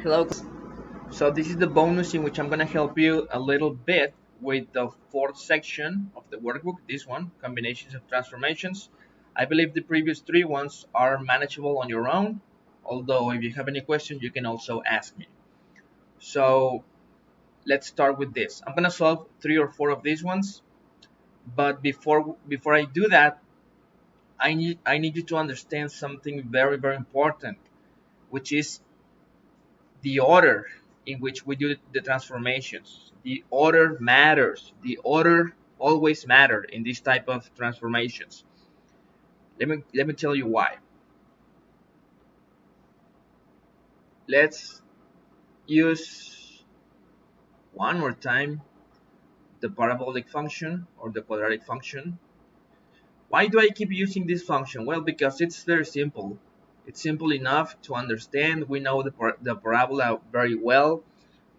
Hello. So this is the bonus in which I'm going to help you a little bit with the fourth section of the workbook, this one, combinations of transformations. I believe the previous three ones are manageable on your own, although if you have any questions, you can also ask me. So let's start with this. I'm going to solve 3 or 4 of these ones, but before I do that, I need you to understand something very important, which is the order in which we do the transformations. The order matters. The order always matters in this type of transformations. Let me tell you why. Let's use one more time the parabolic function or the quadratic function. Why do I keep using this function? Well, because it's very simple. It's simple enough to understand. We know the parabola very well.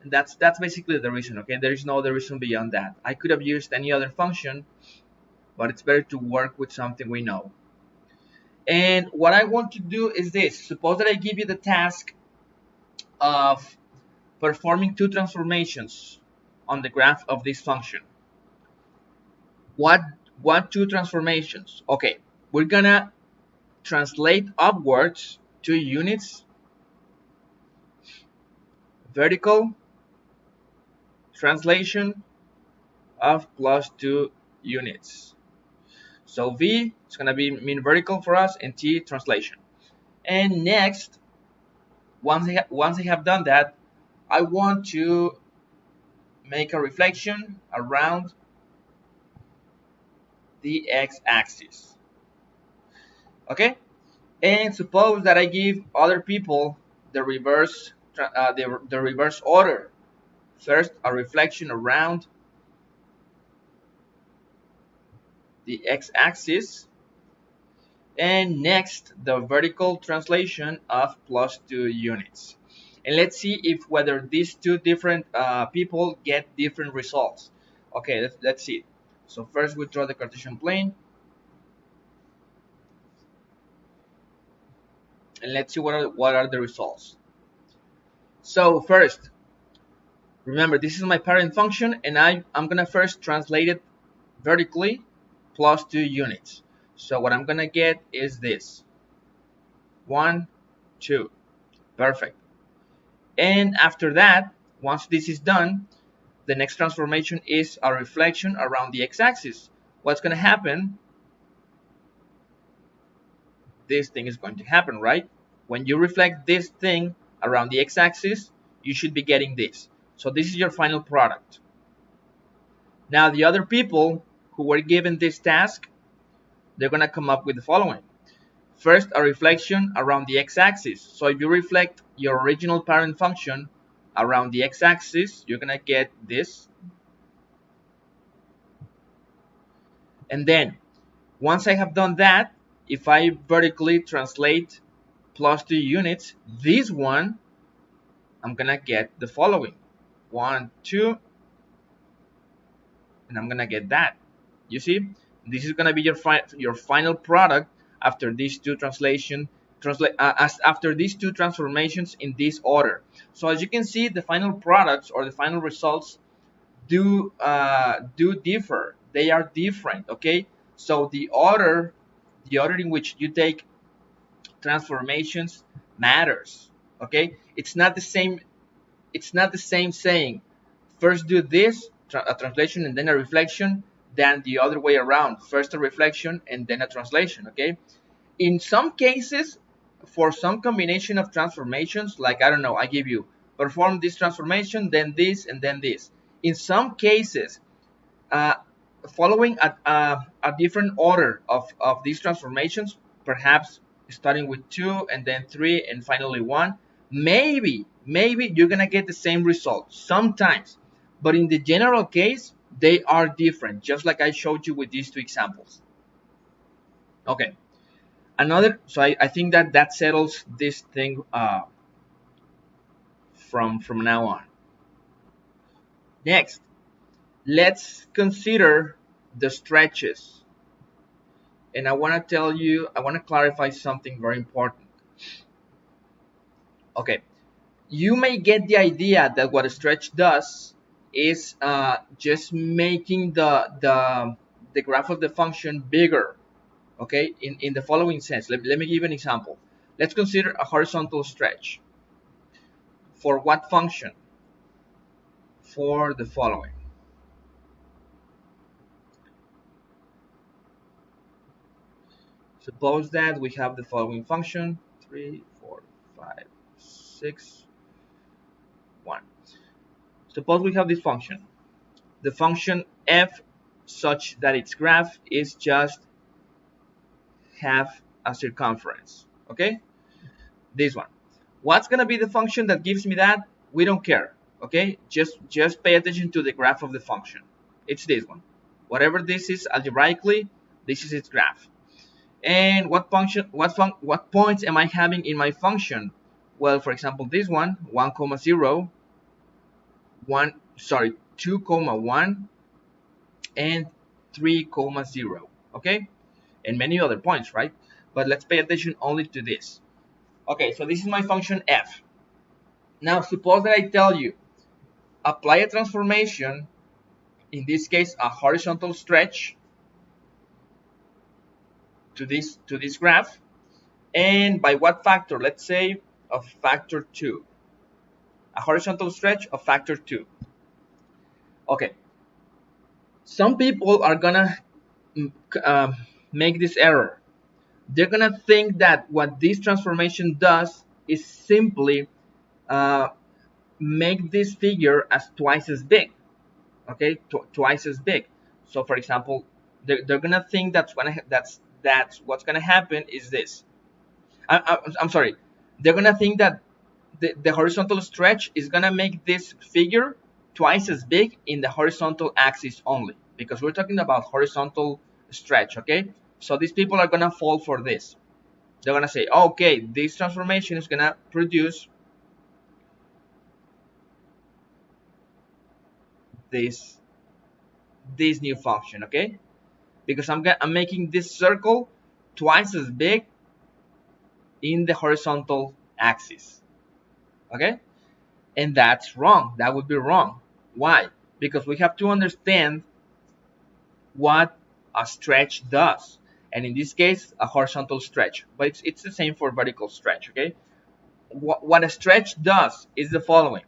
And that's basically the reason, okay? There is no other reason beyond that. I could have used any other function, but it's better to work with something we know. And what I want to do is this. Suppose that I give you the task of performing 2 transformations on the graph of this function. What 2 transformations? Okay, we're gonna translate upwards 2 units, vertical translation of plus 2 units. So V is going to be mean vertical for us and T translation. And next, once I have done that, I want to make a reflection around the x-axis. Okay? And suppose that I give other people the reverse order. First, a reflection around the x-axis, and next the vertical translation of plus 2 units. And let's see if whether these two different people get different results. Okay, let's see. So first we draw the Cartesian plane, and let's see what are the results. So first, remember this is my parent function, and I'm gonna first translate it vertically, plus 2 units. So what I'm gonna get is this 1, 2. Perfect. And after that, once this is done, the next transformation is a reflection around the x-axis. What's going to happen? This thing is going to happen, right? When you reflect this thing around the x-axis, you should be getting this. So this is your final product. Now the other people who were given this task, they're going to come up with the following. First, a reflection around the x-axis. So if you reflect your original parent function around the x-axis, you're going to get this. And then, once I have done that, if I vertically translate plus 2 units, this one, I'm going to get the following. 1, 2, and I'm going to get that. You see? This is going to be your final product after these two after these two transformations in this order. So as you can see, the final products or the final results do differ. They are different, okay? So the order in which you take transformations matters, okay? It's not the same saying first do this, a translation and then a reflection, than the other way around, first a reflection and then a translation, okay? In some cases, for some combination of transformations, like I don't know, I give you perform this transformation, then this, and then this. In some cases, following a different order of these transformations, perhaps starting with 2 and then 3 and finally 1, maybe you're gonna get the same result sometimes, but in the general case they are different, just like I showed you with these 2 examples. Okay, so I think that settles this thing from now on. Next, let's consider the stretches. And I want to clarify something very important. Okay, you may get the idea that what a stretch does is just making the graph of the function bigger. Okay, in the following sense, let me give an example. Let's consider a horizontal stretch. For what function? For the following. Suppose that we have the following function: 3, 4, 5, 6, 1. Suppose we have this function, the function f, such that its graph is just half a circumference. Okay, this one. What's gonna be the function that gives me that? We don't care. Okay, just pay attention to the graph of the function. It's this one. Whatever this is algebraically, this is its graph. And what function, what points am I having in my function? Well, for example, this one, 1, 0, 1, sorry, 2, 1, and 3, 0. Okay, and many other points, right? But let's pay attention only to this. Okay, so this is my function f. Now, suppose that I tell you, apply a transformation, in this case, a horizontal stretch to this graph, and by what factor? Let's say of factor 2. A horizontal stretch of factor 2. Okay, some people are gonna make this error. They're gonna think that what this transformation does is simply make this figure as twice as big. Okay, twice as big. So for example, they're gonna think that's what's gonna happen is this. I'm sorry, they're gonna think that the horizontal stretch is gonna make this figure twice as big in the horizontal axis only, because we're talking about horizontal stretch. Okay, so these people are gonna fall for this. They're gonna say, okay, this transformation is gonna produce this new function. Okay, because I'm making this circle twice as big in the horizontal axis. Okay, and that's wrong. That would be wrong. Why? Because we have to understand what a stretch does, and in this case a horizontal stretch, but it's the same for vertical stretch. Okay, what a stretch does is the following.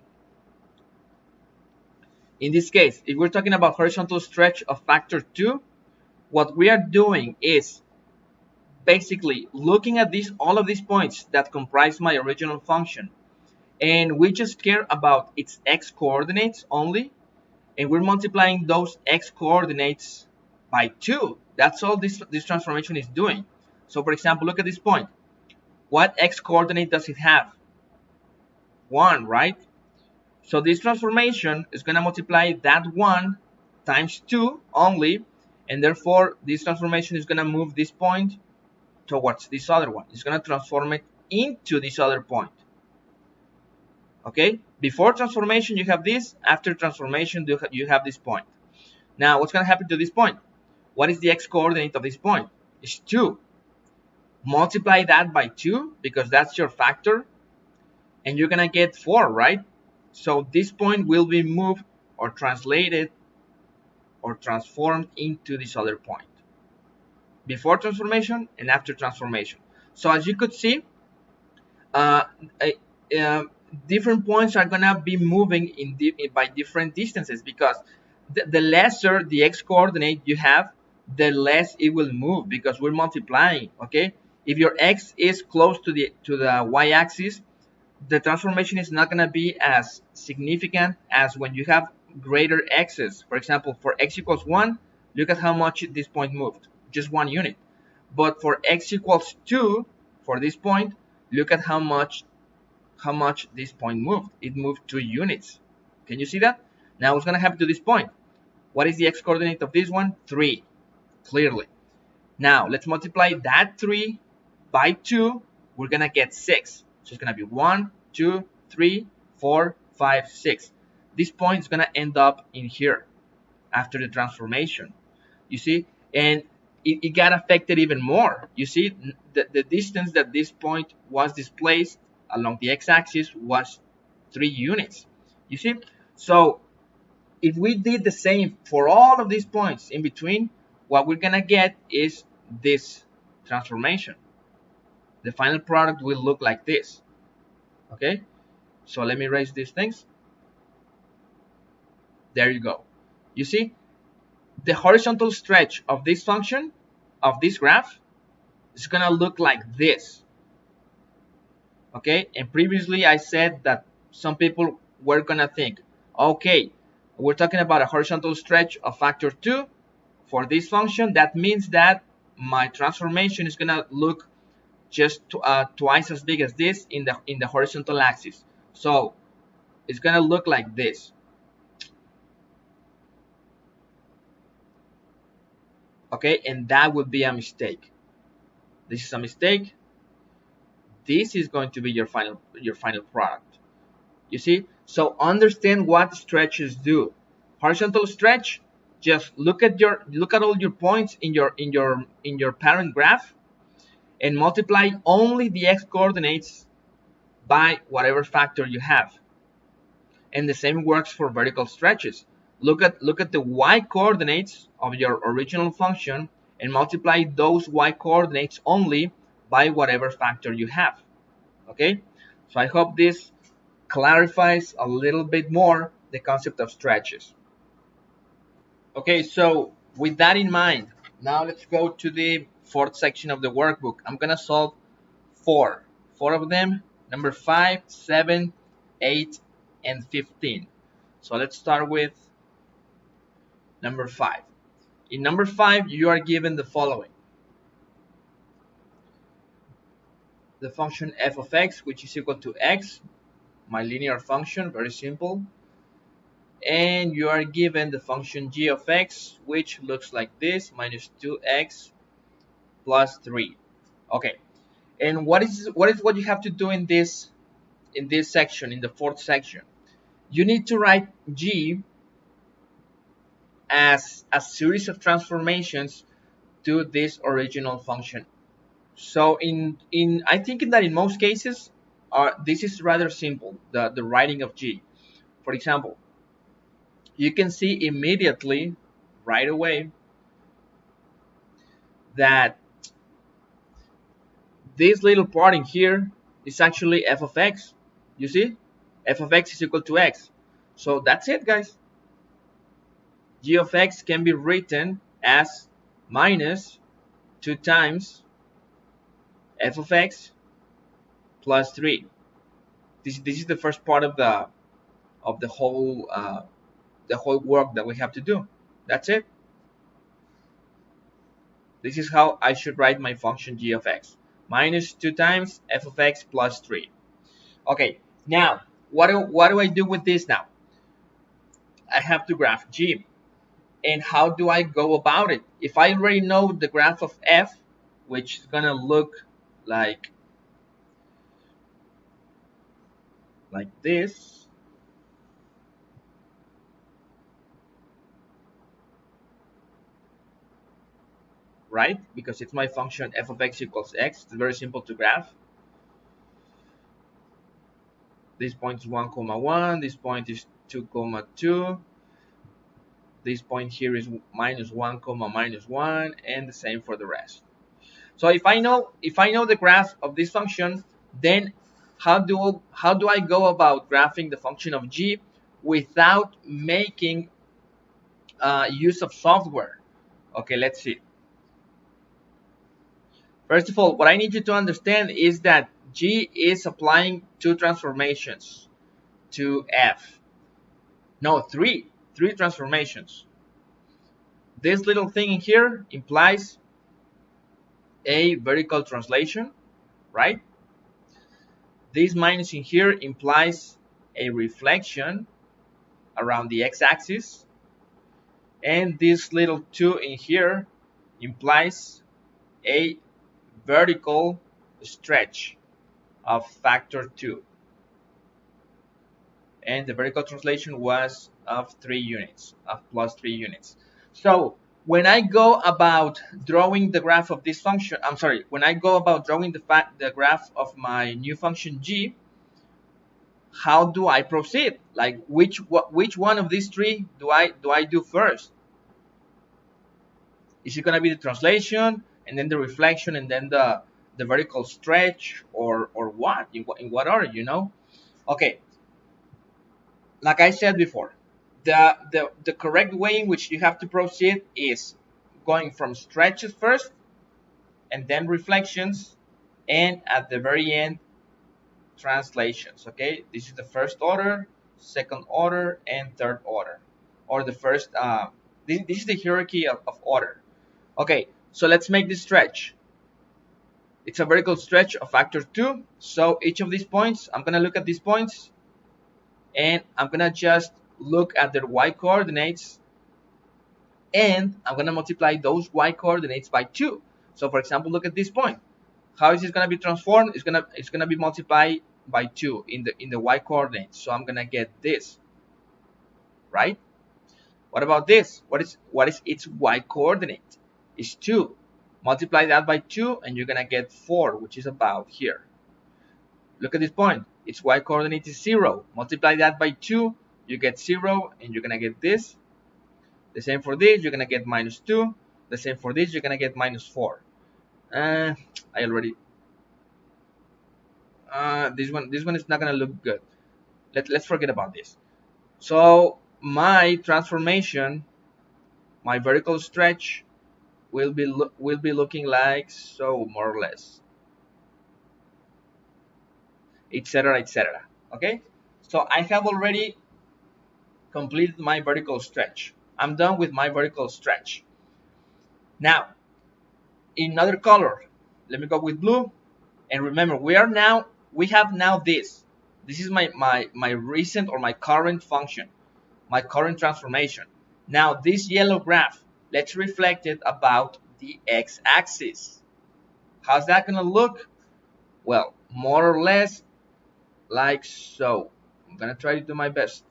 In this case, if we're talking about horizontal stretch of factor 2, what we are doing is basically looking at all of these points that comprise my original function, and we just care about its x coordinates only, and we're multiplying those x coordinates by 2. That's all this transformation is doing. So for example, look at this point. What x coordinate does it have? 1, right? So this transformation is going to multiply that 1 times 2 only, and therefore this transformation is going to move this point towards this other one. It's going to transform it into this other point. Okay, before transformation you have this, after transformation you have this point. Now what's going to happen to this point? What is the x coordinate of this point? It's 2. Multiply that by 2 because that's your factor, and you're going to get 4, right? So this point will be moved or translated or transformed into this other point before transformation and after transformation. So as you could see, different points are gonna be moving by different distances, because the lesser the x coordinate you have, the less it will move, because we're multiplying. Okay, if your x is close to the y-axis, the transformation is not gonna be as significant as when you have greater x's. For example, for x equals 1, look at how much this point moved, just 1 unit. But for x equals 2, for this point, look at how much this point moved. It moved 2 units. Can you see that? Now what's going to happen to this point? What is the x coordinate of this one? 3, clearly. Now let's multiply that 3 by 2. We're going to get 6. So it's going to be 1, 2, 3, 4, 5, 6. This point is going to end up in here after the transformation. You see? And it got affected even more. You see, the distance that this point was displaced along the x-axis was 3 units. You see? So if we did the same for all of these points in between, what we're gonna get is this transformation. The final product will look like this. Okay, so let me erase these things. There you go. You see, the horizontal stretch of this function, of this graph, is gonna look like this. Okay, and previously I said that some people were gonna think, okay, we're talking about a horizontal stretch of factor 2 for this function. That means that my transformation is gonna look just twice as big as this in the horizontal axis. So it's gonna look like this. Okay, and that would be a mistake. This is a mistake. This is going to be your final product. You see? So understand what stretches do. Horizontal stretch, just look at all your points in your parent graph and multiply only the x coordinates by whatever factor you have. And the same works for vertical stretches. Look at the y coordinates of your original function and multiply those y coordinates only by whatever factor you have. Okay? So I hope this clarifies a little bit more the concept of stretches. Okay, so with that in mind, now let's go to the fourth section of the workbook. I'm gonna solve four of them, number 5, 7, 8, and 15. So let's start with number 5. In number 5, you are given the following. The function f of x, which is equal to x, my linear function, very simple. And you are given the function g of x, which looks like this, minus 2x plus 3. Okay, and what you have to do in this section, in the fourth section? You need to write g as a series of transformations to this original function. So I think that in most cases, this is rather simple, the writing of g. For example, you can see immediately, right away, that this little part in here is actually f of x. You see? F of x is equal to x. So that's it, guys. G of x can be written as minus 2 times f of x plus 3. This is the first part of the whole work that we have to do. That's it. This is how I should write my function g of x. Minus 2 times f of x plus 3. Okay, now, what do I do with this now? I have to graph g. And how do I go about it? If I already know the graph of f, which is going to look like this, right? Because it's my function f of x equals x. It's very simple to graph. This point is 1, 1. This point is 2, 2. This point here is minus 1, minus 1, and the same for the rest. So if I know the graph of this function, then how do I go about graphing the function of g without making use of software? Okay, let's see. First of all, what I need you to understand is that g is applying 2 transformations to f. No, three transformations. This little thing in here implies a vertical translation, right? This minus in here implies a reflection around the x-axis, and this little 2 in here implies a vertical stretch of factor 2, and the vertical translation was of 3 units, of plus 3 units. So when I go about drawing the graph of this function, when I go about drawing the graph of my new function g, how do I proceed? Like which one of these three do I do first? Is it gonna be the translation and then the reflection and then the vertical stretch, or what? In what order? Okay, like I said before, the correct way in which you have to proceed is going from stretches first and then reflections, and at the very end translations. Okay, this is the first order, second order, and third order, or the first. This is the hierarchy of order. Okay, so let's make this stretch. It's a vertical stretch of factor 2. So each of these points, I'm gonna look at these points, and I'm gonna just look at their y coordinates, and I'm gonna multiply those y coordinates by 2. So for example, look at this point. How is this gonna be transformed? It's gonna be multiplied by 2 in the y coordinates. So I'm gonna get this, right? What about this? What is its y coordinate? It's 2. Multiply that by 2 and you're gonna get 4, which is about here. Look at this point. Its y coordinate is 0. Multiply that by 2, you get 0, and you're gonna get this. The same for this, you're gonna get minus 2. The same for this, you're gonna get minus 4. I already this one is not gonna look good. Let's forget about this. So my transformation, my vertical stretch will be looking like so, more or less, etc., etc. Okay, so I have already completed my vertical stretch. I'm done with my vertical stretch. Now, in another color, let me go with blue. And remember, we have now this. This is my recent or my current function, my current transformation. Now this yellow graph, let's reflect it about the x-axis. How's that gonna look? Well, more or less like so. I'm gonna try to do my best.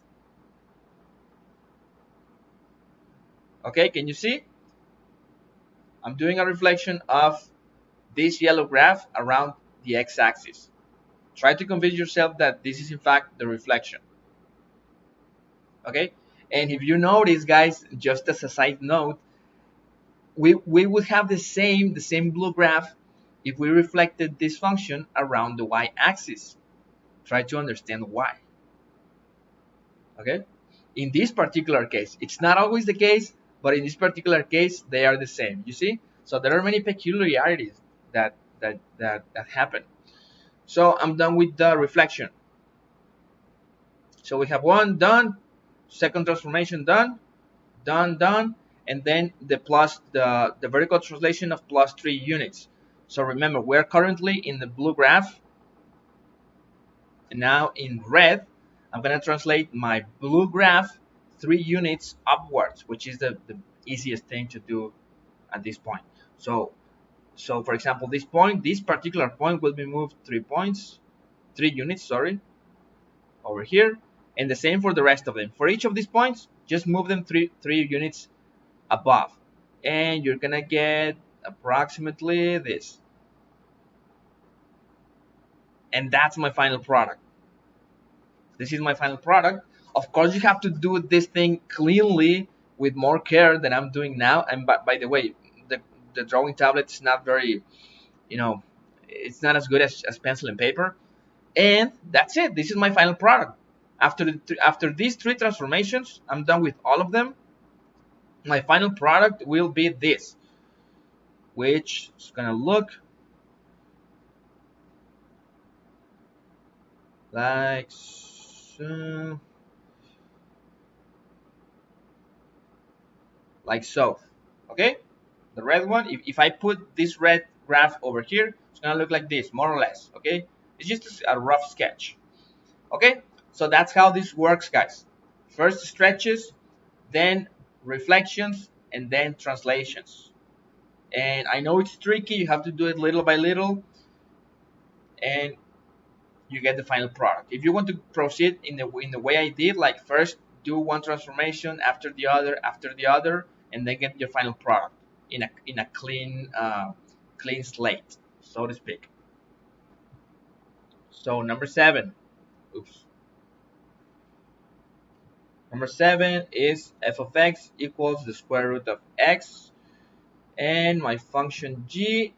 Okay, can you see? I'm doing a reflection of this yellow graph around the x-axis. Try to convince yourself that this is in fact the reflection. Okay, and if you notice, guys, just as a side note, we would have the same blue graph if we reflected this function around the y-axis. Try to understand why. Okay, in this particular case, it's not always the case, but in this particular case they are the same. You see, so there are many peculiarities that happen. So I'm done with the reflection. So we have one done, second transformation done, done, and then the vertical translation of plus 3 units. So remember, we're currently in the blue graph, and now in red, I'm gonna translate my blue graph 3 units upwards, which is the easiest thing to do at this point. So for example, this particular point will be moved 3 units, sorry, over here, and the same for the rest of them. For each of these points, just move them three units above, and you're gonna get approximately this, and that's my final product. This is my final product. Of course, you have to do this thing cleanly with more care than I'm doing now. And by the way, the drawing tablet is not very, it's not as good as pencil and paper. And that's it. This is my final product. After these 3 transformations, I'm done with all of them. My final product will be this, which is gonna look like so, okay, the red one. If I put this red graph over here, it's gonna look like this, more or less. Okay, it's just a rough sketch. Okay, so that's how this works, guys. First stretches, then reflections, and then translations. And I know it's tricky, you have to do it little by little, and you get the final product. If you want to proceed in the way I did, like first do one transformation after the other, and then get your final product in a clean slate, so to speak. So number 7. Oops. Number 7 is f of x equals the square root of x, and my function g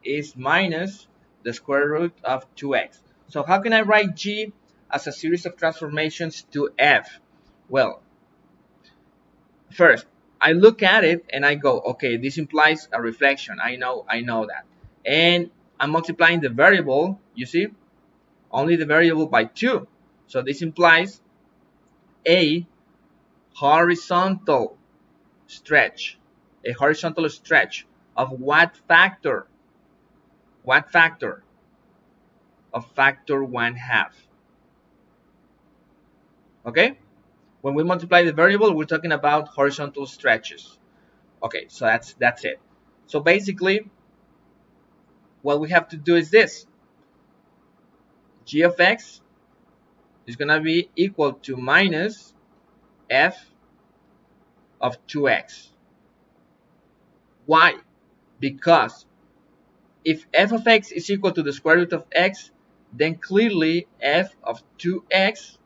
is minus the square root of 2x. So how can I write g as a series of transformations to f? Well, first, I look at it and I go, okay, this implies a reflection. I know that. And I'm multiplying the variable, you see, only the variable by 2. So this implies a horizontal stretch. A horizontal stretch of what factor? What factor? Of factor 1/2. Okay? When we multiply the variable, we're talking about horizontal stretches. Okay, so that's it. So basically, what we have to do is this. G of x is going to be equal to minus f of 2x. Why? Because if f of x is equal to the square root of x, then clearly f of 2x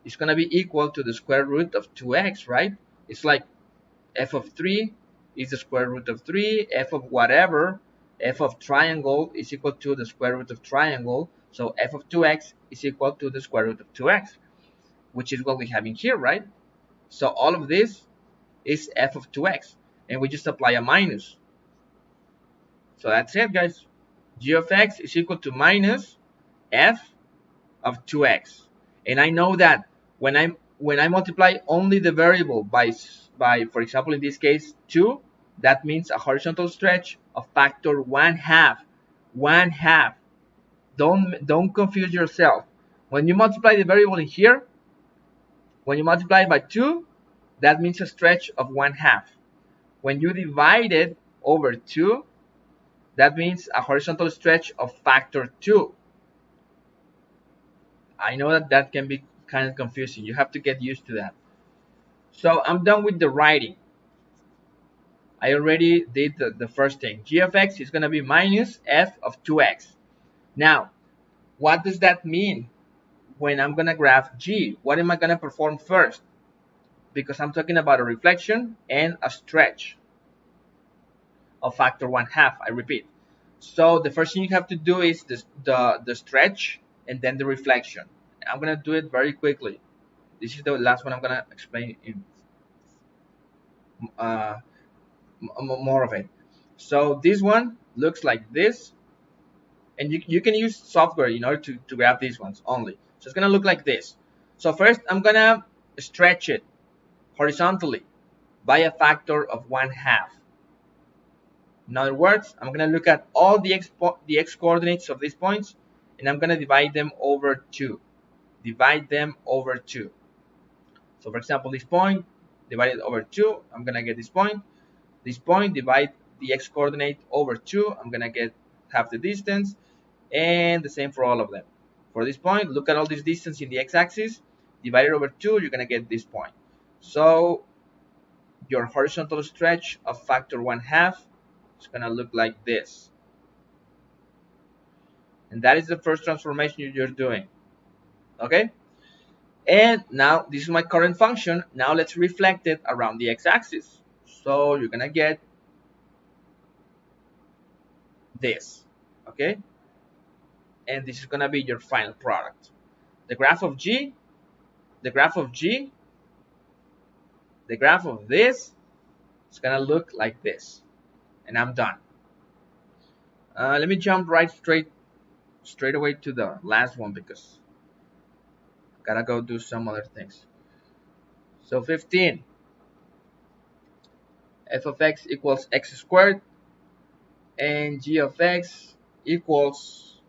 is going to be equal to the square root of 2x, right? It's like f of 3 is the square root of 3, f of whatever, f of triangle is equal to the square root of triangle, so f of 2x is equal to the square root of 2x, which is what we have in here, right? So all of this is f of 2x, and we just apply a minus. So that's it, guys. G of x is equal to minus f of 2x. And I know that when I multiply only the variable by for example in this case 2, that means a horizontal stretch of factor 1/2. 1/2. Don't confuse yourself. When you multiply the variable in here, when you multiply it by 2, that means a stretch of 1/2. When you divide it over 2, that means a horizontal stretch of factor 2. I know that can be kind of confusing. You have to get used to that. So I'm done with the writing. I already did the first thing. G of x is going to be minus f of 2x. Now, what does that mean when I'm going to graph g? What am I going to perform first? Because I'm talking about a reflection and a stretch of factor 1/2, I repeat. So the first thing you have to do is the stretch and then the reflection. I'm going to do it very quickly. This is the last one I'm going to explain in uh, more of it. So this one looks like this, and you can use software in order to grab these ones only. So it's gonna look like this. So first I'm gonna stretch it horizontally by a factor of 1/2. In other words, I'm gonna look at all the x coordinates of these points, and I'm gonna divide them over 2. Divide them over 2. So for example, this point divided over 2, I'm gonna get this point. This point, divide the x coordinate over 2, I'm gonna get half the distance, and the same for all of them. For this point, look at all this distance in the x-axis, divided over 2, you're gonna get this point. So your horizontal stretch of factor 1/2 is gonna look like this. And that is the first transformation you're doing. Okay? And now this is my current function. Now let's reflect it around the x-axis. So you're gonna get this. Okay? And this is going to be your final product. The graph of G, the graph of G, the graph of this is going to look like this. And I'm done. Let me jump straight away to the last one because I gotta go do some other things. So 15, f of x equals x squared, and g of x equals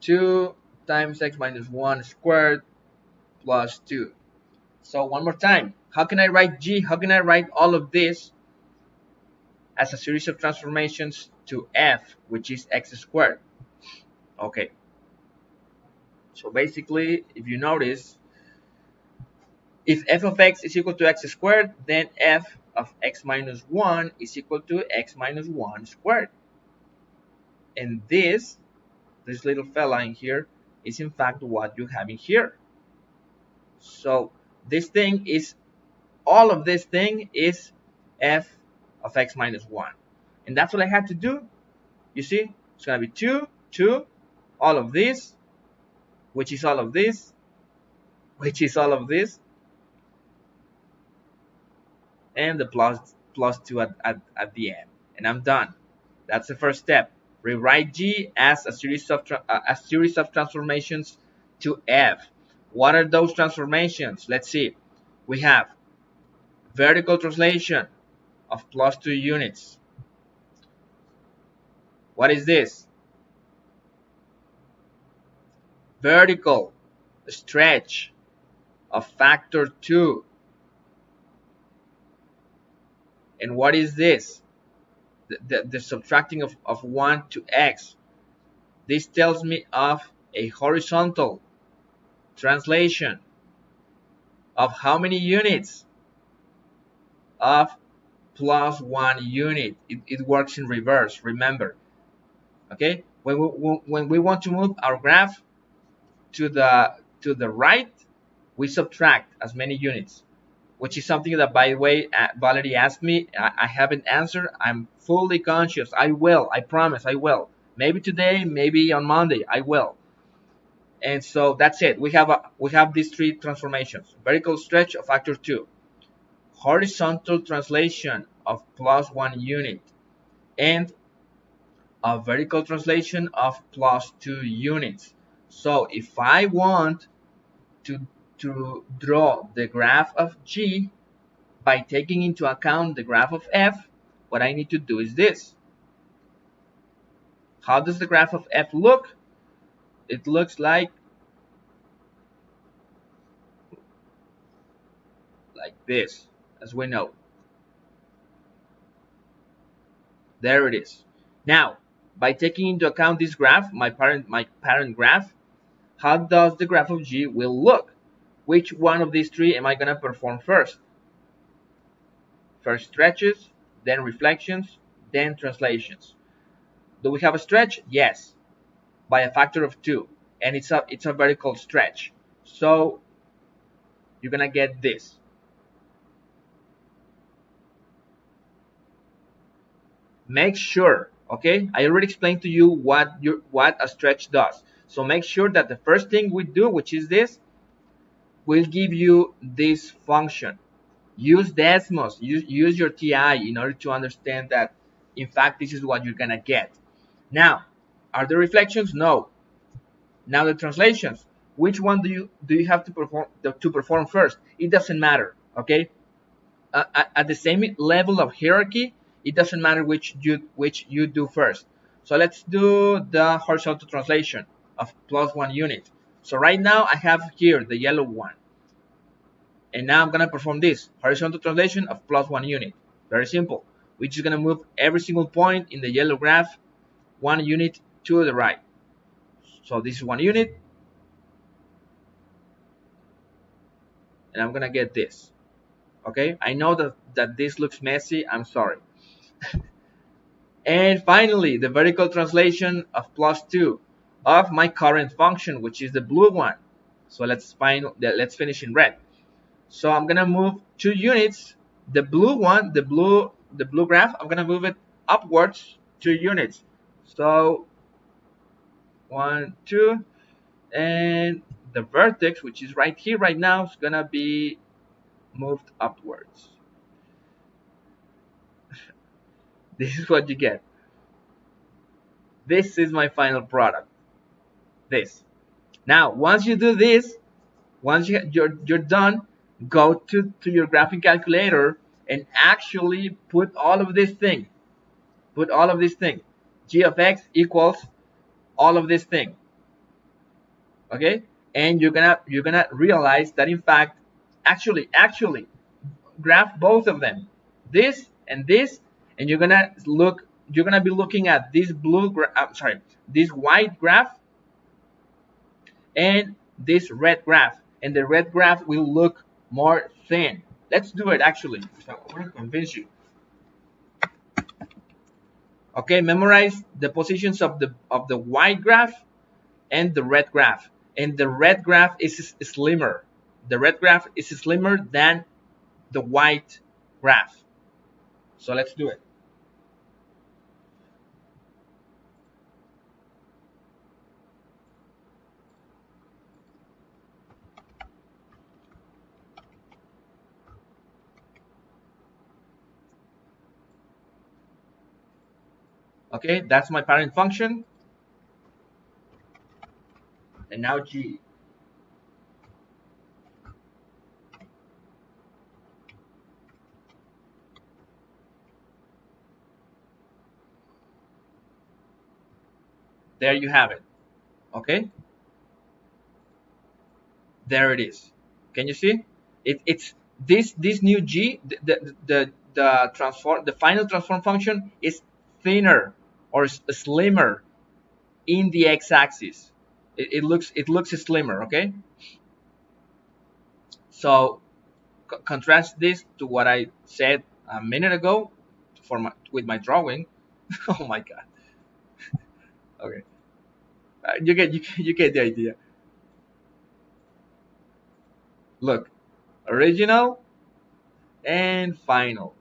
2 times x minus 1 squared plus 2. So one more time, how can I write g? How can I write all of this as a series of transformations to f, which is x squared? Okay, so basically, if you notice, if f of x is equal to x squared, then f of x minus 1 is equal to x minus 1 squared. And this little fella in here is in fact what you have in here. So this thing is, all of this thing is f of x minus 1. And that's what I had to do. You see, it's going to be 2, 2, all of this, which is all of this, which is all of this, and the plus 2 at the end. And I'm done. That's the first step. Rewrite G as a series of transformations to f. What are those transformations? Let's see. We have vertical translation of plus 2 units. What is this? Vertical stretch of factor 2. And what is this? The subtracting of 1 to x. This tells me of a horizontal translation of how many units? Of plus 1 unit. It works in reverse, remember. Okay, when we want to move our graph to the right, we subtract as many units, which is something that, by the way, Valerie asked me. I haven't answered. I'm fully conscious. I will. I promise I will. Maybe today, maybe on Monday, I will. And so that's it. We have these three transformations: vertical stretch of factor 2, horizontal translation of plus 1 unit, and a vertical translation of plus 2 units. So if I want to draw the graph of G by taking into account the graph of F, what I need to do is this. How does the graph of F look? It looks like this, as we know. There it is. Now, by taking into account this graph, my parent graph, how does the graph of G will look? Which one of these three am I going to perform first? First stretches, then reflections, then translations. Do we have a stretch? Yes, by a factor of 2, and it's a vertical stretch. So you're going to get this. Make sure, okay, I already explained to you what a stretch does. So make sure that the first thing we do, which is this, will give you this function. Use Desmos, use your TI in order to understand that, in fact, this is what you're gonna get. Now, are there reflections? No. Now the translations. Which one do you have to perform first? It doesn't matter, okay? At the same level of hierarchy, it doesn't matter which you do first. So let's do the horizontal translation of plus 1 unit. So right now I have here the yellow one. And now I'm going to perform this horizontal translation of plus 1 unit. Very simple. We're just going to move every single point in the yellow graph 1 unit to the right. So this is 1 unit. And I'm going to get this. Okay, I know that this looks messy. I'm sorry. And finally, the vertical translation of plus 2 of my current function, which is the blue one. So let's finish in red. So I'm gonna move 2 units. The blue one, the blue graph, I'm gonna move it upwards 2 units. So 1, 2, and the vertex, which is right here right now, is gonna be moved upwards. This is what you get. This is my final product. This. Now, once you do this, once you're done, go to your graphing calculator and actually put all of this thing. Put all of this thing. G of x equals all of this thing. Okay? And you're gonna realize that, in fact, actually graph both of them. This and this, and you're gonna be looking at this this white graph and this red graph, and the red graph will look more thin. Let's do it actually. So I'm gonna convince you. Okay, memorize the positions of the white graph and the red graph. And the red graph is slimmer The red graph is slimmer than the white graph. So let's do it. Okay, that's my parent function. And now G. There you have it. Okay, there it is. Can you see? It's this new G, the transform, the final transform function is thinner or slimmer in the x-axis. It looks slimmer. Okay, so contrast this to what I said a minute ago with my drawing. Oh my god. Okay, you get the idea. Look, original and final.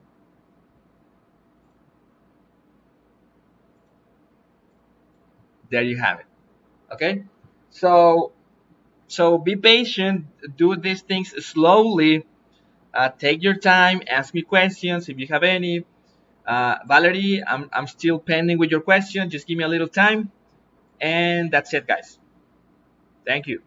There you have it. Okay, so be patient. Do these things slowly. Take your time. Ask me questions if you have any. Valerie, I'm still pending with your question. Just give me a little time, and that's it, guys. Thank you.